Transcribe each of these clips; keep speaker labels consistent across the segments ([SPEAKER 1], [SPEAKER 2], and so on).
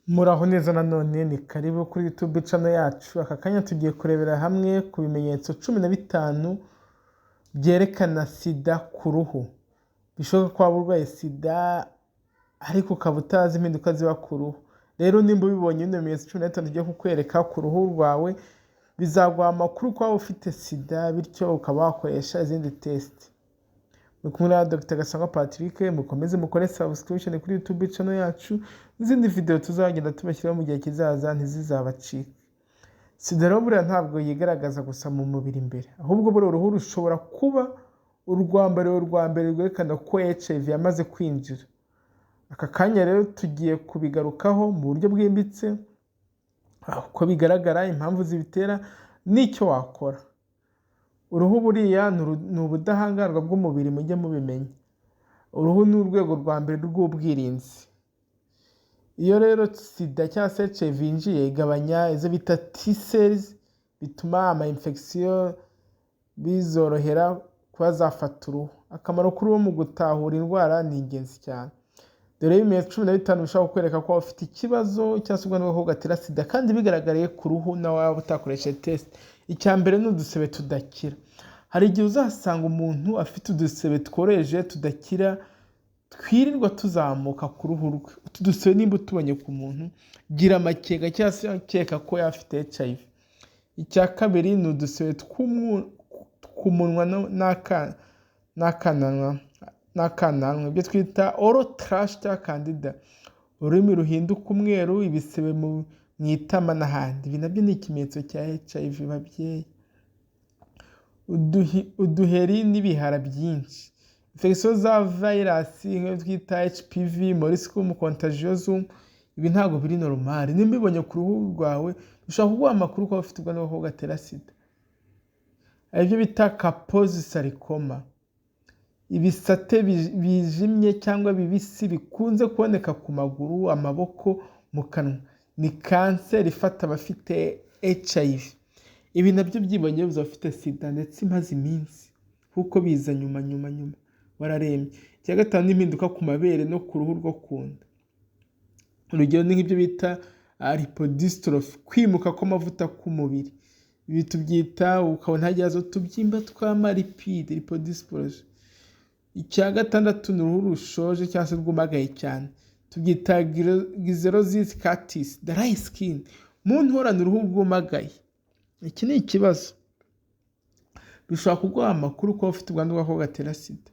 [SPEAKER 1] Muraho neza nanone ni karibu kuri YouTube channel yacu. Aka kanya tugiye kurebera hamwe ku bimenyetso 15 byerekana sida ku ruhu. Bishoboka ko waba urwaye sida ariko ukaba utazi impinduka ziba ku ruhu. Rero nimba ubibonye bino bimenyetso 15 tugiye kukwereka ku ruhu rwawe, bizaguha amakuru ko waba ufite sida, bityo ukaba wakoresha izindi test. Muri na Dr. Gasangwa Patrick, mukomeze mukore subscription kuri YouTube channel yacu, n'izindi video tuzagenda tubashyiraho mu gihe kizaza ntizizabacika. Sida rero buriya ntabwo yigaragaza gusa mu mubiri imbere, ahubwo buriya uruhu rushobora kuba urwambariro rwa mbere rwerekana ko HIV yamaze kwinjira. Aka kanya rero tugiye kubigarukaho mu buryo bwimbitse, uko bigaragara, impamvu zibitera n'icyo wakora. Uruhu buriya ni ubudahangarwa bw'umubiri, mujye mubimenya. Uruhu ni urwego rwa mbere rw'ubwirinzi. Iyo rero sida cyangwa se HIV yinjiye, igabanya izo bita T-cells, bituma ama infection bizorohera kuba zafata uruhu. Akamaro k'uruhu mu gutahura indwara ni ingenzi cyane. Dore ibimenyetso 15 bishobora kukwereka ko ufite ikibazo cyangwa se ubwanwa gatera sida kandi bigaragariye ku ruhu nawe waba utakoresheje test. Icya mbere ni udusebe tudakira. Hari igihe uzasanga umuntu afite udusebe tworoheje tudakira, twirirwa tuzamuka ku ruhu rwe. Utu dusebe nimba utubonye ku muntu, gira amakenga cyangwa se akeka ko yafite HIV. Icya kabiri ni udusebe tw'umunwa n'akananwa, ibyo twita oral thrush cyangwa candida. Ururimi ruhinduka umweru, ibisebe mu itama n'ahandi. Ibi nabyo ni ikimenyetso cya HIV babyeyi. Uduheri n'ibihara byinshi, infection za virus nk'iyo twita HPV, Moriscum contagiosum, ibi ntabwo biri normal. Nimba ibonye ku ruhu rwawe, bishobora kuguha amakuru ko ufite ubwanwa gatera sida. Aribyo bita Kaposi sarcoma, ibisate bijimye cyangwa bibisi bikunze kuboneka ku maguru, amaboko, mu kanwa. Ni kanseri ifata abafite HIV. Ibi nabyo byibonye biza ufite sida ndetse imaze iminsi, kuko biza nyuma wararembye. Icya gatanu ni impinduka ku mabere no ku ruhu rwo kunda. Urugero ni nk'ibyo bita lipodystrophy, kwimuka kw'amavuta ku mubiri. Ibi tubyita ukabona hagiye tubyimba tw'amalipide, lipodystrophy. Icya gatandatu ni uruhu rushoje cyangwa se rwumagaye cyane, tubyita gizerosing cutis, dry skin. Umuntu uhorana uruhu rwumagaye, iki ni ikibazo. Bishobora kuguha amakuru ko ufite ubwanwa gatera sida.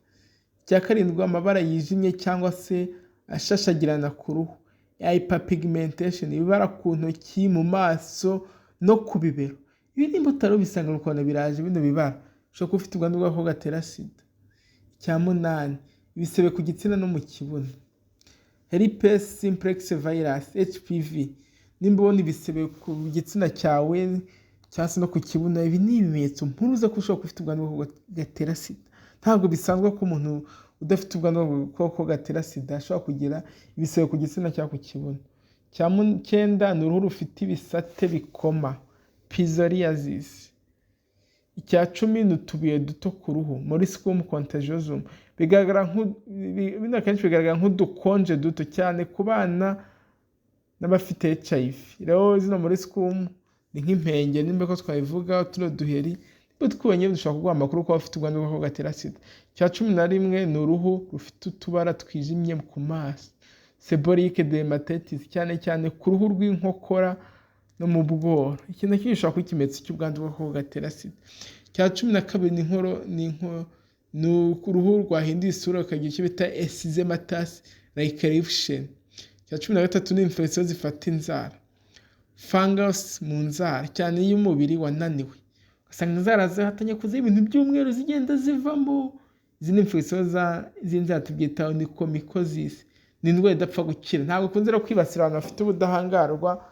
[SPEAKER 1] Icya karindwi, amabara yijimye cyangwa se ashashagirana ku ruhu, hyperpigmentation, ibibara ku ntoki, mu maso no ku bibero. Ibi nimba utari bisanga ukabona biraje bino bibara, ushobora kuba ufite ubwanwa gatera sida. Icya munani, ibisebe ku gitsina no mu kibuno, herpes simplex virus, HPV. Nimba ubona ibisebe ku gitsina cyawe cyangwa se no ku kibuno, ibi ni ibimenyetso mpuruza ko ushobora kuba ufite ubwanwa gatera sida. Ntabwo bisanzwe ko umuntu udafite ubwanwa gatera sida ashobora kugira ibisebe ku gitsina cyangwa ku kibuno. Icya cyenda ni uruhu rufite ibisate bikoma, psoriasis. Icya cumi ni utubuye duto ku ruhu, Moriscum contagiosum. Bino akenshi bigaragara nk'udukonje duto cyane ku bana n'abafite HIV. Rero zino Moriscum ni nk'impenge, nimba ko twabivuga, tuno duheri niba twibonye dushobora kuguha amakuru ko bafite ubwanwa gatera sida. Icya 11 ni uruhu rufite utubara twijimye ku maso, seborrheic dermatitis, cyane cyane ku ruhu rw'inkokora no mu bworo. Iki nacyo gishobora kuba ikimenyetso cy'ubwanwa gatera sida. Icya 12 ni uruhu rwahinduye isura rukagira icyo bita eczematous like eruption. Icya 13 ni infection zifata inzara, fungus mu nzara, cyane iyo umubiri wananiwe, ugasanga inzara zahatanye kuza ibintu by'umweru zigenda zivamo. Izi ni infection z'inzara tubyita onychomycosis. Ni indwara idapfa gukira, ntabwo kunze kwibasira abantu bafite ubudahangarwa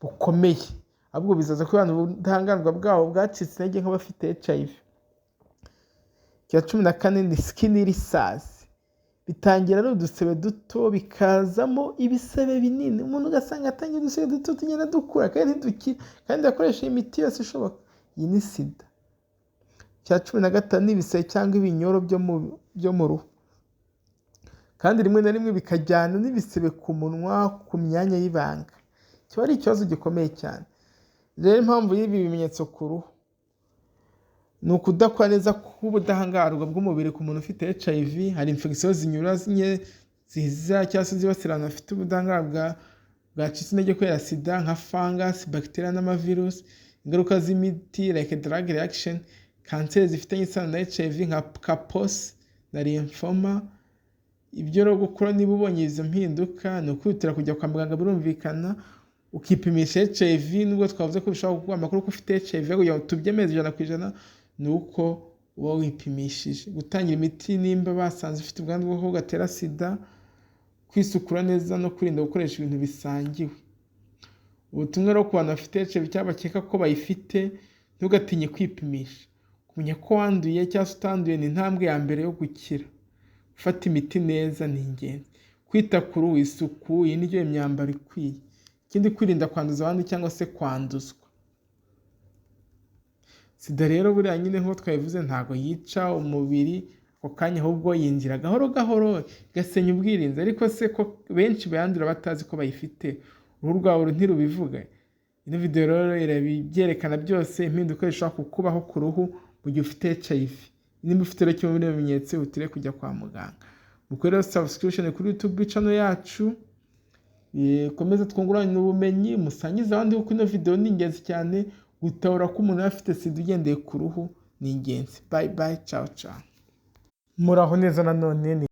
[SPEAKER 1] bukomeye, ahubwo bizaza ko abantu ubudahangarwa bwabo bwacitse intege nk'abafite HIV. Icya 14 ni skin ulcers, bitangira ari udusebe duto bikazamo ibisebe binini. Umuntu ugasanga atangiye udusebe duto tugenda dukura kandi ntidukira, kandi akoresha imiti yose ishoboka. Iyi ni sida. Icya 15 ni ibisebe cyangwa ibinyoro byo mu ruhu, kandi rimwe na rimwe bikajyana n'ibisebe ku munwa, ku myanya y'ibanga. kiba ari ikibazo gikomeye cyane. Rero impamvu y'ibi bimenyetso ku ruhu ni ukudakora neza k'ubudahangarwa bw'umubiri ku muntu ufite HIV. Hari infection zinyuranye ziza cyangwa se zibasira abantu bafite ubudahangarwa bwacitse intege kubera sida nka fungus, bacteria n'amavirus, ingaruka z'imiti like drug reaction, kanseri zifitanye isano na HIV nka CAPOS na lymphoma. Ibyo rero gukora niba ubonye izo mpinduka ni ukwihutira kujya kwa muganga, birumvikana ukipimisha HIV. Nubwo twavuze ko bishobora kuguha amakuru ko ufite HIV kugira ngo tubyemeze 100%, ni uko uba wipimishije. Gutangira imiti nimba basanze ufite ubwandu bw'agakoko gatera sida, kwisukura neza no kwirinda gukoresha ibintu bisangiwe. Ubutumwa rero ku bantu bafite HIV cyangwa bakeka ko bayifite, ntugatinye kwipimisha. Kumenya ko wanduye cyangwa se utanduye ni intambwe ya mbere yo gukira. Gufata imiti neza ni ingenzi. Kwita ku ruhu, isuku, indyo, imyambaro ikwiye. Ikindi, kwirinda kwanduza abandi cyangwa se kwanduzwa. Sida rero buriya nyine nk'uko twabivuze ntabwo yica umubiri ako kanya, ahubwo yinjira gahoro gahoro igasenya ubwirinzi. Ariko se ko benshi bayandura batazi ko bayifite, uruhu rwawe ntirubivuga? Ino video rero irabyerekana byose, impinduka zishobora kukubaho ku ruhu mu gihe ufite HIV. Niba ufite rero kimwe muri ibi bimenyetso, utire kujya kwa muganga. Mukore subscription kuri YouTube channel yacu, komeza twungurane ubumenyi, musangize abandi kuko ino video ni ingenzi cyane. Gutahura ko umuntu afite sida ugendeye ku ruhu ni ingenzi. Bye bye, ciao ciao. Muraho neza nanone.